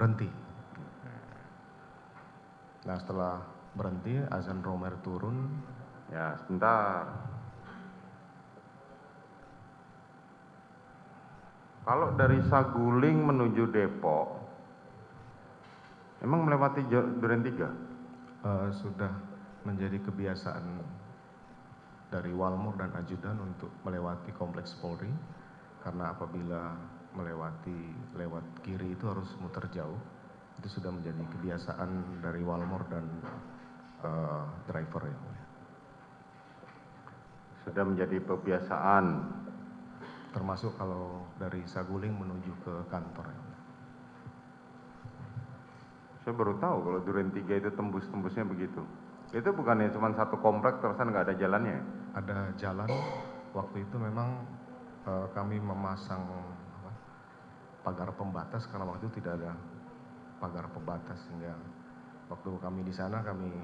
berhenti. Nah setelah berhenti, azan Romer turun. Ya, sebentar. Kalau dari Saguling menuju Depok, emang melewati Duren 3? Sudah menjadi kebiasaan dari Walmor dan ajudan untuk melewati kompleks Polri, karena apabila lewat kiri itu harus muter jauh. Itu sudah menjadi kebiasaan dari Walmor dan driver ya. Sudah menjadi kebiasaan. Termasuk kalau dari Saguling menuju ke kantor ya. Saya baru tahu kalau Duren 3 itu tembus-tembusnya begitu. Itu bukannya cuma satu komplek terusan nggak ada jalannya? Ada jalan, waktu itu memang kami memasang pagar pembatas karena waktu itu tidak ada pagar pembatas, sehingga waktu kami di sana kami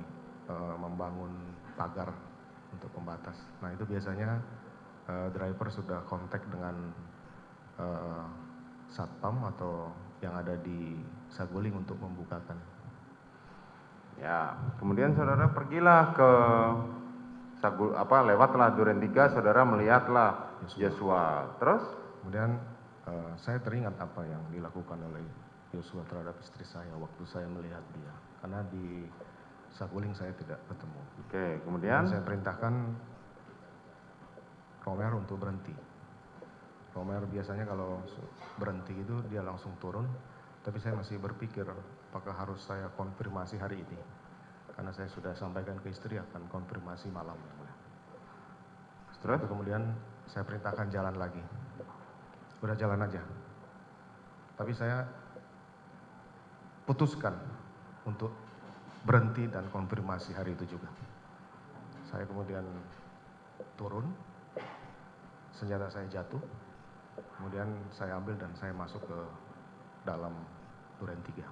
membangun pagar untuk pembatas. Nah itu biasanya driver sudah kontak dengan satpam atau yang ada di Saguling untuk membukakan. Ya, kemudian saudara pergilah ke lewatlah Duren 3, saudara melihatlah Yosua. Terus? Kemudian saya teringat apa yang dilakukan oleh Yosua terhadap istri saya waktu saya melihat dia. Karena di Saguling saya tidak ketemu. Oke, kemudian? Saya perintahkan Romer untuk berhenti. Romer biasanya kalau berhenti itu dia langsung turun. Tapi saya masih berpikir apakah harus saya konfirmasi hari ini. Karena saya sudah sampaikan ke istri akan konfirmasi malam. Setelah itu kemudian saya perintahkan jalan lagi. Udah jalan aja. Tapi saya putuskan untuk berhenti dan konfirmasi hari itu juga. Saya kemudian turun, senjata saya jatuh, kemudian saya ambil dan saya masuk ke dalam Duren 3.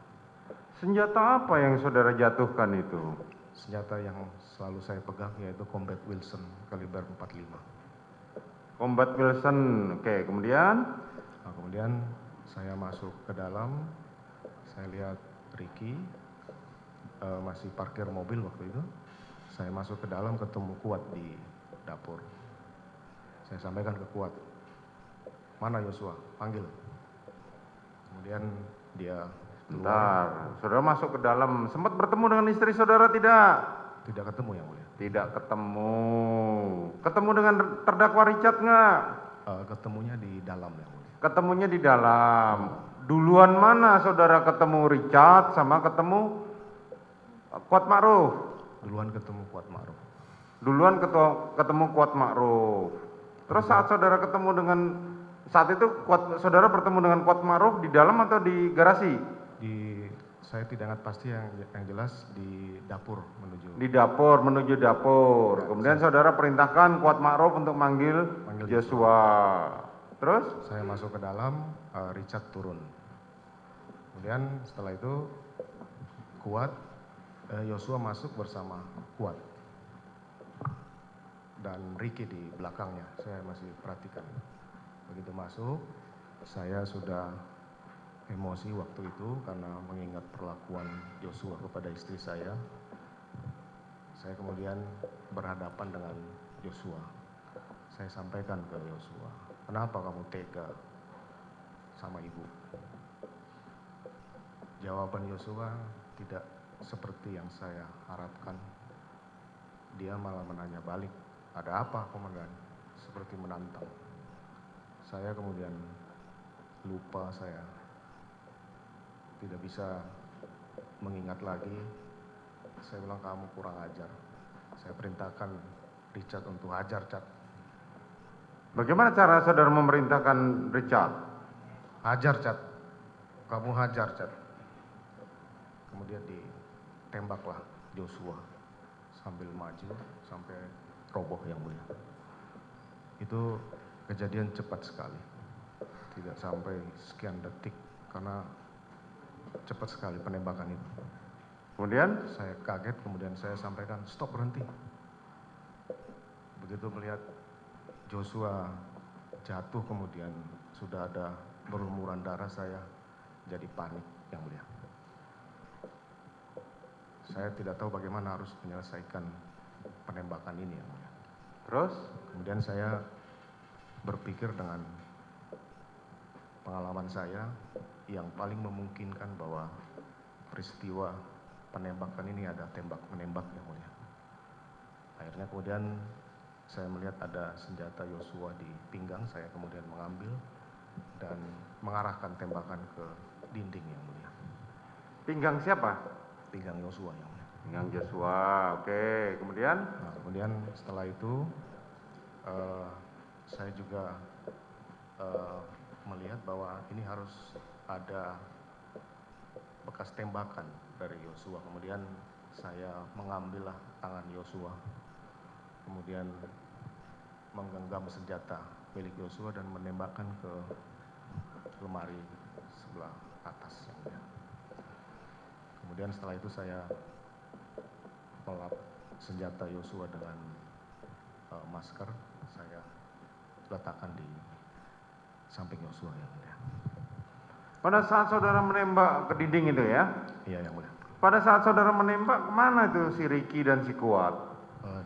Senjata apa yang saudara jatuhkan itu? Senjata yang selalu saya pegang yaitu Combat Wilson kaliber 45. Combat Wilson, oke, kemudian? Nah, kemudian saya masuk ke dalam, saya lihat Ricky masih parkir mobil waktu itu. Saya masuk ke dalam ketemu Kuat di dapur. Saya sampaikan ke Kuat, mana Yosua? Panggil. Kemudian dia Bentar, saudara masuk ke dalam, sempat bertemu dengan istri saudara tidak? Tidak ketemu yang mulia. Tidak ketemu. Ketemu dengan terdakwa Richard nggak? Ketemunya di dalam yang mulia. Ketemunya di dalam. Duluan mana saudara ketemu Richard sama ketemu Kuat Ma'ruf? Duluan ketemu Kuat Ma'ruf. Duluan ketemu Kuat Ma'ruf. Terus saat saudara ketemu dengan saat itu saudara bertemu dengan Kuat Ma'ruf di dalam atau di garasi? Saya tidak ingat pasti, yang jelas di dapur menuju. Di dapur menuju dapur. Kemudian saudara perintahkan Kuat Ma'ruf untuk manggil Yosua. Terus? Saya masuk ke dalam, Richard turun. Kemudian setelah itu Kuat, Yosua masuk bersama Kuat. Dan Ricky di belakangnya, saya masih perhatikan. Begitu masuk, saya sudah emosi waktu itu karena mengingat perlakuan Yosua kepada istri saya. Saya kemudian berhadapan dengan Yosua. Saya sampaikan ke Yosua, kenapa kamu tega sama ibu? Jawaban Yosua tidak seperti yang saya harapkan. Dia malah menanya balik, ada apa komandan? Seperti menantang. Saya kemudian lupa, saya tidak bisa mengingat lagi. Saya bilang kamu kurang ajar. Saya perintahkan Richard untuk hajar, Cat. Bagaimana cara saudara memerintahkan Richard? Hajar, Cat. Kamu hajar, Cat. Kemudian ditembaklah Joshua sambil maju sampai roboh yang mulia. Itu kejadian cepat sekali. Tidak sampai sekian detik karena cepat sekali penembakan itu. Kemudian saya kaget, kemudian saya sampaikan stop, berhenti. Begitu melihat Joshua jatuh kemudian sudah ada berlumuran darah, saya jadi panik yang mulia. saya tidak tahu bagaimana harus menyelesaikan penembakan ini yang mulia. Terus? Kemudian saya berpikir dengan pengalaman saya yang paling memungkinkan bahwa peristiwa penembakan ini ada tembak menembak yang mulia. Akhirnya kemudian saya melihat ada senjata Yosua di pinggang, saya kemudian mengambil dan mengarahkan tembakan ke dinding yang mulia. Pinggang siapa? Pinggang Yosua yang mulia. Pinggang Joshua, oke. Kemudian? Nah, kemudian setelah itu saya juga melihat bahwa ini harus ada bekas tembakan dari Yosua. Kemudian saya mengambillah tangan Yosua, kemudian menggenggam senjata milik Yosua dan menembakkan ke lemari sebelah atas yang mulia. Kemudian setelah itu saya melap senjata Yosua dengan masker, saya letakkan di samping Yosua yang mulia. Pada saat saudara menembak ke dinding itu ya? Iya yang mulia. Pada saat saudara menembak, kemana itu si Ricky dan si Kuat?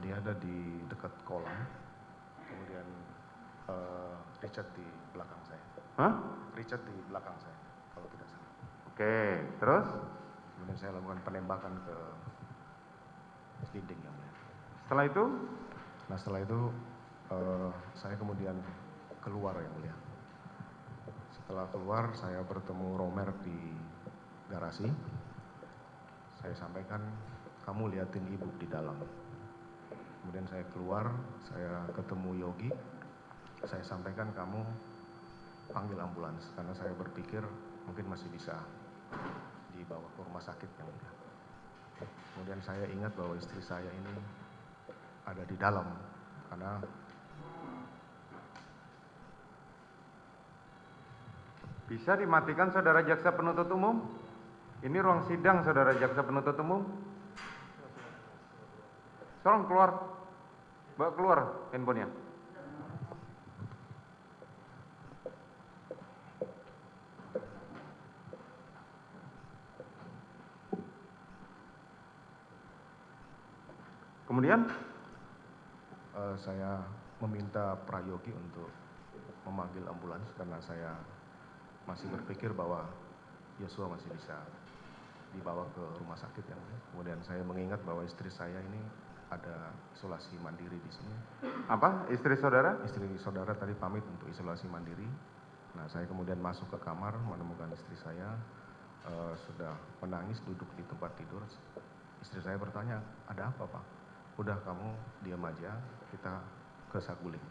Dia ada di dekat kolam, kemudian Richard di belakang saya. Hah? Richard di belakang saya, kalau tidak salah. Oke, terus? Kemudian saya lakukan penembakan ke dinding yang mulia. Setelah itu? Nah setelah itu saya kemudian keluar yang mulia. Setelah keluar saya bertemu Romer di garasi. Saya sampaikan, kamu liatin ibu di dalam. Kemudian saya keluar, saya ketemu Yogi. Saya sampaikan, kamu panggil ambulans karena saya berpikir mungkin masih bisa dibawa ke rumah sakit yang mulia. Kemudian saya ingat bahwa istri saya ini ada di dalam karena Bisa dimatikan saudara jaksa penuntut umum? Ini ruang sidang saudara jaksa penuntut umum. Tolong keluar. Bawa keluar handphonenya. Kemudian? Saya meminta Prayogi untuk memanggil ambulans karena saya masih berpikir bahwa Yosua masih bisa dibawa ke rumah sakit yang mulia. Kemudian saya mengingat bahwa istri saya ini ada isolasi mandiri di sini. Apa? Istri saudara? Istri saudara tadi pamit untuk isolasi mandiri. Nah, saya kemudian masuk ke kamar menemukan istri saya sudah menangis duduk di tempat tidur. Istri saya bertanya, ada apa Pak? Udah kamu diam aja, kita ke Saguling.